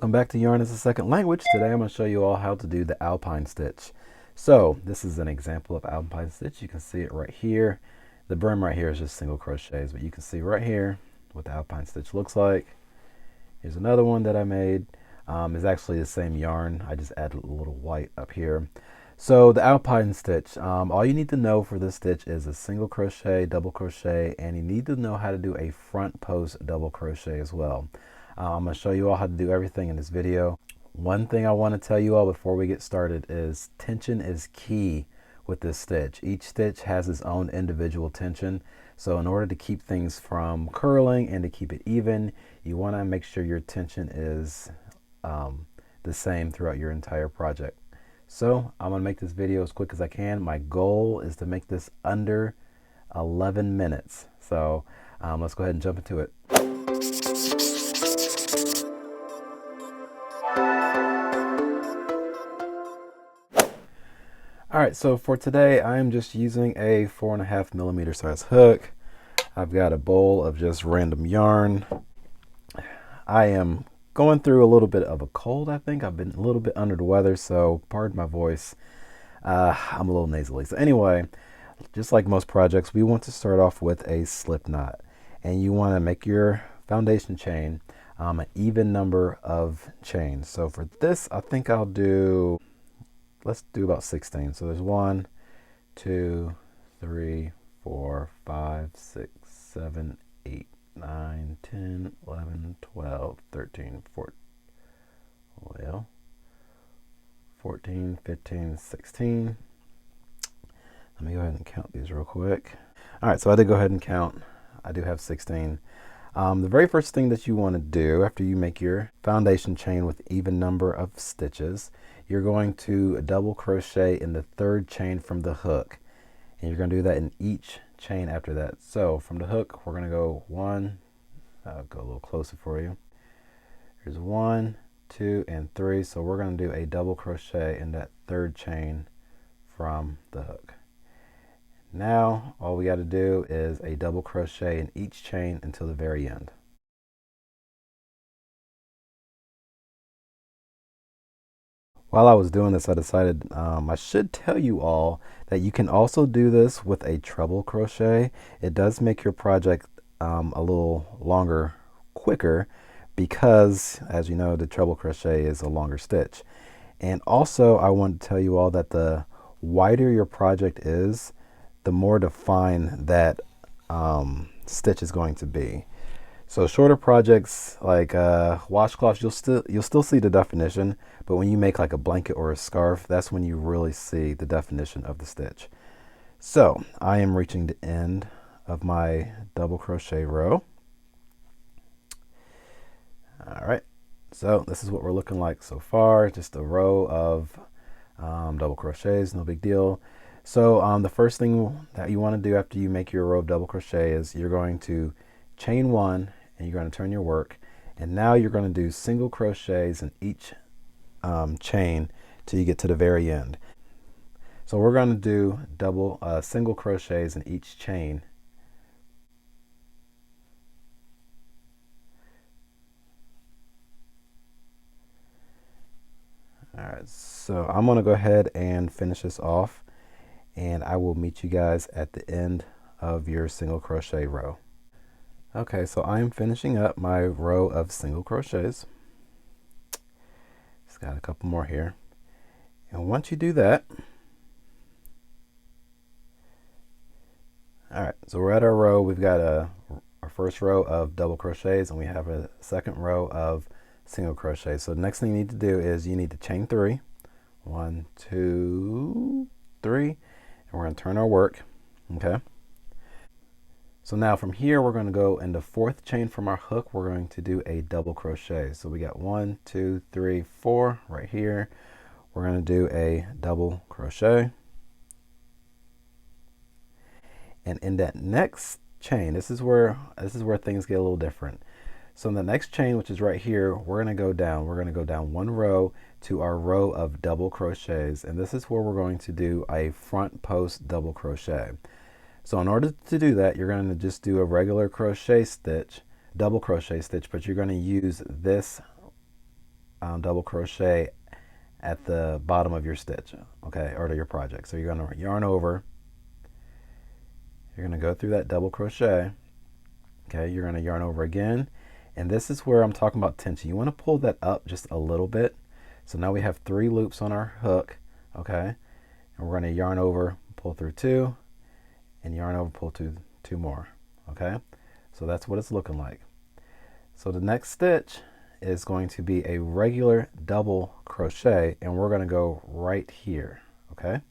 Welcome back to Yarn as a Second Language. Today I'm going to show you all how to do the Alpine stitch. So this is an example of Alpine stitch. You can see it right here. The brim right here is just single crochets, but you can see right here what the Alpine stitch looks like. Here's another one that I made. It's actually the same yarn. I just added a little white up here. So the Alpine stitch, all you need to know for this stitch is a single crochet, double crochet, and you need to know how to do a front post double crochet as well. I'm going to show you all how to do everything in this video. One thing I want to tell you all before we get started is tension is key with this stitch. Each stitch has its own individual tension. So in order to keep things from curling and to keep it even, you want to make sure your tension is the same throughout your entire project. So I'm going to make this video as quick as I can. My goal is to make this under 11 minutes. So let's go ahead and jump into it. Alright, so for today I'm just using a 4.5 millimeter size hook. I've got a bowl of just random yarn. I am going through a little bit of a cold, I think. I've been a little bit under the weather, so pardon my voice. I'm a little nasally. So anyway, just like most projects, we want to start off with a slip knot. And you want to make your foundation chain an even number of chains. So for this, I think I'll do... let's do about 16. So there's 1, 2, 3, 4, 5, 6, 7, 8, 9, 10, 11, 12, 13, 14. Well, 14, 15, 16. Let me go ahead and count these real quick. All right, so I did go ahead and count. I do have 16. The very first thing that you want to do after you make your foundation chain with even number of stitches, you're going to double crochet in the third chain from the hook. And you're going to do that in each chain after that. So from the hook, we're going to go 1, I'll go a little closer for you. Here's 1, 2, and 3. So we're going to do a double crochet in that third chain from the hook. Now all we got to do is a double crochet in each chain until the very end. While I was doing this, I decided I should tell you all that you can also do this with a treble crochet. It does make your project a little longer, quicker, because as you know, the treble crochet is a longer stitch. And also I want to tell you all that the wider your project is, the more defined that stitch is going to be. So shorter projects like washcloths, you'll still see the definition, but when you make like a blanket or a scarf, that's when you really see the definition of the stitch. So I am reaching the end of my double crochet row. All right, so this is what we're looking like so far. Just a row of double crochets, no big deal. So the first thing that you want to do after you make your row of double crochet is you're going to chain 1 and you're going to turn your work, and now you're going to do single crochets in each chain till you get to the very end. So we're going to do single crochets in each chain. All right, so I'm going to go ahead and finish this off, and I will meet you guys at the end of your single crochet row. Okay, so I'm finishing up my row of single crochets. Just got a couple more here. And once you do that, all right, so we're at our row. We've got our first row of double crochets, and we have a second row of single crochets. So the next thing you need to do is you need to chain 3. 1, 2, 3. And we're going to turn our work. Okay. So now from here, we're going to go in the 4th chain from our hook. We're going to do a double crochet. So we got 1, 2, 3, 4 right here. We're going to do a double crochet. And in that next chain, this is where things get a little different. So in the next chain, which is right here, we're going to go down. We're going to go down 1 row to our row of double crochets. And this is where we're going to do a front post double crochet. So in order to do that, you're going to just do a regular crochet stitch, double crochet stitch, but you're going to use this double crochet at the bottom of your stitch, okay, or to your project. So you're going to yarn over, you're going to go through that double crochet, okay, you're going to yarn over again, and this is where I'm talking about tension. You want to pull that up just a little bit. So now we have 3 loops on our hook, okay, and we're going to yarn over, pull through 2, and yarn over, pull through 2 more, okay. So that's what it's looking like. So the next stitch is going to be a regular double crochet, and we're going to go right here, okay.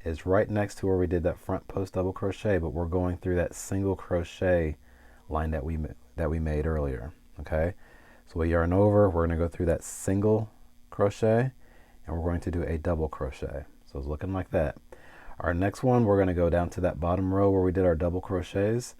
It's right next to where we did that front post double crochet, but we're going through that single crochet line that we made earlier, okay. So we yarn over, we're going to go through that single crochet, and we're going to do a double crochet. So it's looking like that. Our next one, we're going to go down to that bottom row where we did our double crochets,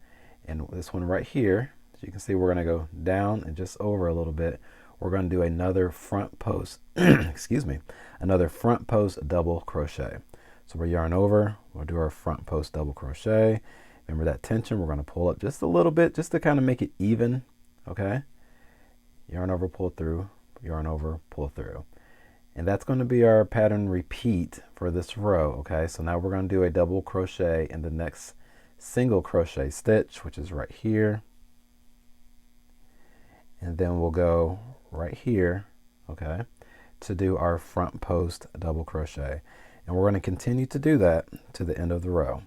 and this one right here, so you can see we're going to go down and just over a little bit. We're going to do another front post excuse me, another front post double crochet. So we'll yarn over, we'll do our front post double crochet. Remember that tension, we're going to pull up just a little bit just to kind of make it even, okay. Yarn over, pull through, yarn over, pull through. And that's going to be our pattern repeat for this row, okay. So now we're going to do a double crochet in the next single crochet stitch, which is right here, and then we'll go right here, okay, to do our front post double crochet, and we're going to continue to do that to the end of the row.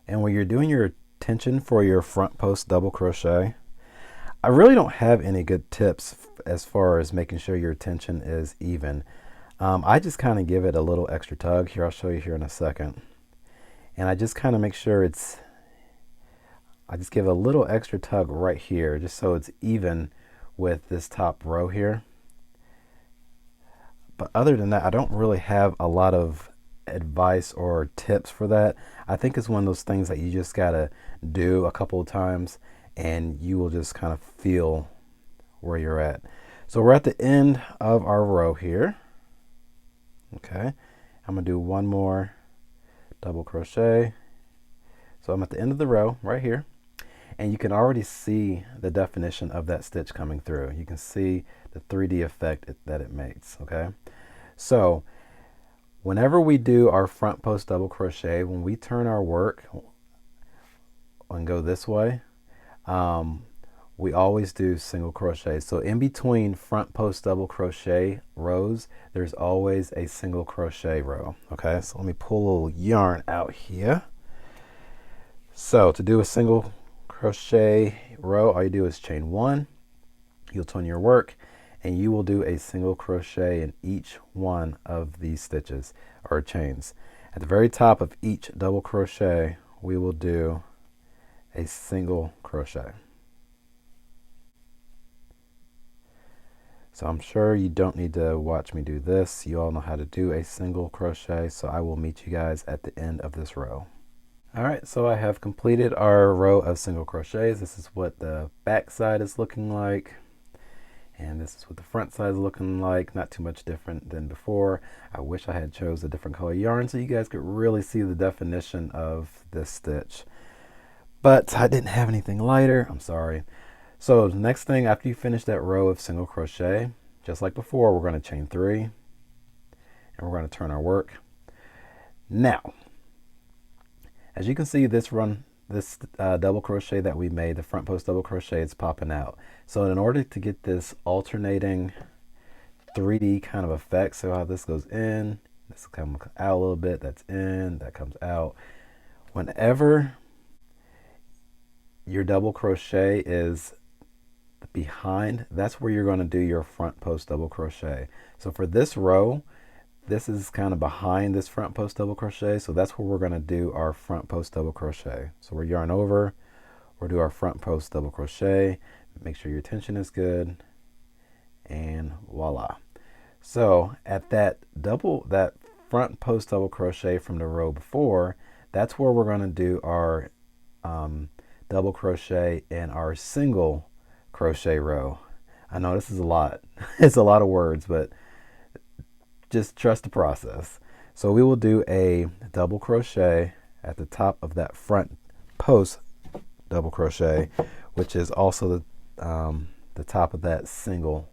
And when you're doing your tension for your front post double crochet, I really don't have any good tips as far as making sure your tension is even. I just kind of give it a little extra tug. Here, I'll show you here in a second. And I just kind of make sure I just give a little extra tug right here, just so it's even with this top row here. But other than that, I don't really have a lot of advice or tips for that. I think it's one of those things that you just gotta do a couple of times and you will just kind of feel where you're at. So we're at the end of our row here, okay. I'm gonna do one more double crochet. So I'm at the end of the row right here, and you can already see the definition of that stitch coming through. You can see the 3D effect that it makes, okay. So whenever we do our front post double crochet, when we turn our work and go this way, we always do single crochet. So in between front post double crochet rows, there's always a single crochet row, okay. So let me pull a little yarn out here. So to do a single crochet row, all you do is chain 1, you'll turn your work, and you will do a single crochet in each one of these stitches or chains. At the very top of each double crochet, we will do a single crochet. So I'm sure you don't need to watch me do this. You all know how to do a single crochet, so I will meet you guys at the end of this row. All right, so I have completed our row of single crochets. This is what the back side is looking like, and this is what the front side is looking like. Not too much different than before. I wish I had chose a different color yarn so you guys could really see the definition of this stitch, but I didn't have anything lighter. I'm sorry. So the next thing, after you finish that row of single crochet, just like before, we're going to chain 3, and we're going to turn our work. Now, as you can see, this double crochet that we made, the front post double crochet, is popping out. So in order to get this alternating 3D kind of effect, so how this goes in, this comes out a little bit, that's in, that comes out. Whenever your double crochet is behind, that's where you're going to do your front post double crochet. So for this row, this is kind of behind this front post double crochet, so that's where we're going to do our front post double crochet. So we're yarn over, we'll do our front post double crochet, make sure your tension is good, and voila. So at that front post double crochet from the row before, that's where we're going to do our double crochet in our single crochet row. I know this is a lot. It's a lot of words, but just trust the process. So we will do a double crochet at the top of that front post double crochet, which is also the top of that single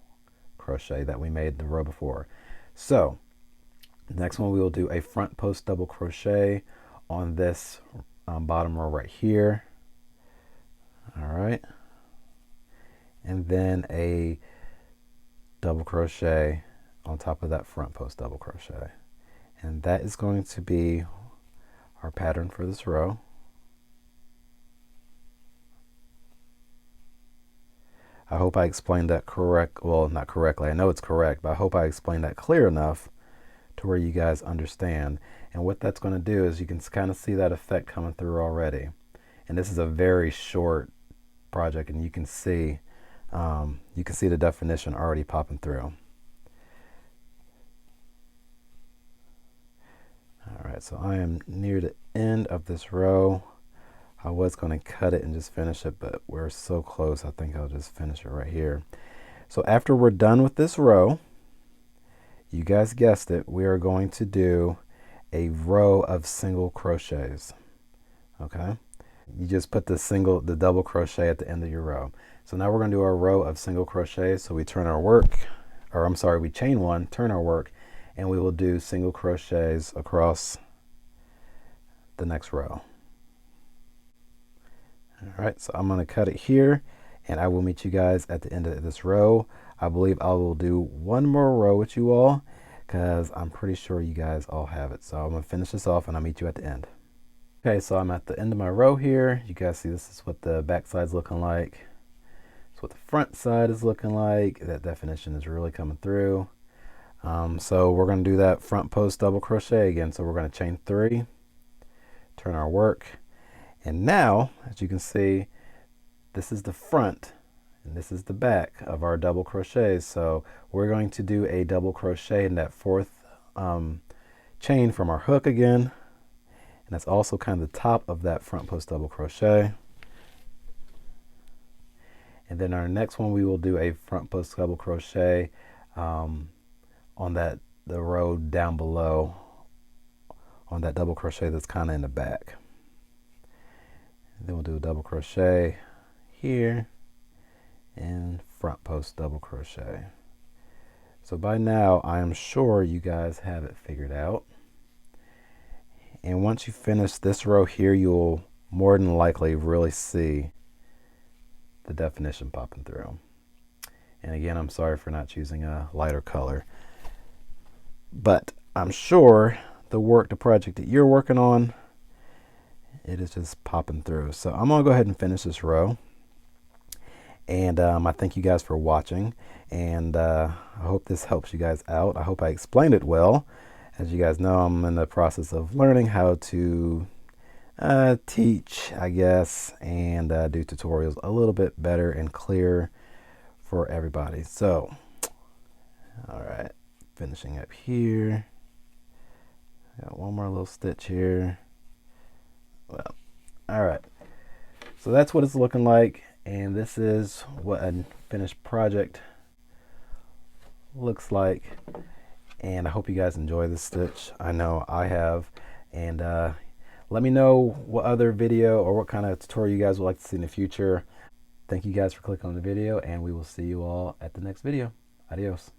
crochet that we made the row before. So next one, we will do a front post double crochet on this bottom row right here. All right, and then a double crochet on top of that front post double crochet, and that is going to be our pattern for this row. I hope I explained that correct. Well, not correctly. I know it's correct, but I hope I explained that clear enough to where you guys understand. And what that's going to do is you can kind of see that effect coming through already. And this is a very short project, and you can see the definition already popping through. All right, so I am near the end of this row. I was going to cut it and just finish it, but we're so close, I think I'll just finish it right here. So after we're done with this row, you guys guessed it, we are going to do a row of single crochets. Okay, you just put the double crochet at the end of your row. So now we're going to do our row of single crochets. So we turn our work, or I'm sorry, we chain one, turn our work, and we will do single crochets across the next row. All right, so I'm going to cut it here, and I will meet you guys at the end of this row. I believe I will do one more row with you all, because I'm pretty sure you guys all have it. So I'm going to finish this off, and I'll meet you at the end. Okay, so I'm at the end of my row here. You guys see this is what the back side's looking like. It's what the front side is looking like. That definition is really coming through. So we're going to do that front post double crochet again. So we're going to chain 3, turn our work. And now, as you can see, this is the front and this is the back of our double crochets. So we're going to do a double crochet in that 4th chain from our hook again. And that's also kind of the top of that front post double crochet. And then our next one, we will do a front post double crochet on the row down below on that double crochet that's kind of in the back. Then we'll do a double crochet here and front post double crochet. So by now, I am sure you guys have it figured out. And once you finish this row here, you'll more than likely really see the definition popping through. And again, I'm sorry for not choosing a lighter color, but I'm sure the project that you're working on, it is just popping through. So I'm gonna go ahead and finish this row. And I thank you guys for watching, and I hope this helps you guys out. I hope I explained it well. As you guys know, I'm in the process of learning how to teach, I guess, and do tutorials a little bit better and clearer for everybody. So, all right, finishing up here. Got one more little stitch here. Well, all right. So that's what it's looking like, and this is what a finished project looks like. And I hope you guys enjoy this stitch. I know I have. And let me know what other video or what kind of tutorial you guys would like to see in the future. Thank you guys for clicking on the video, and we will see you all at the next video. Adios.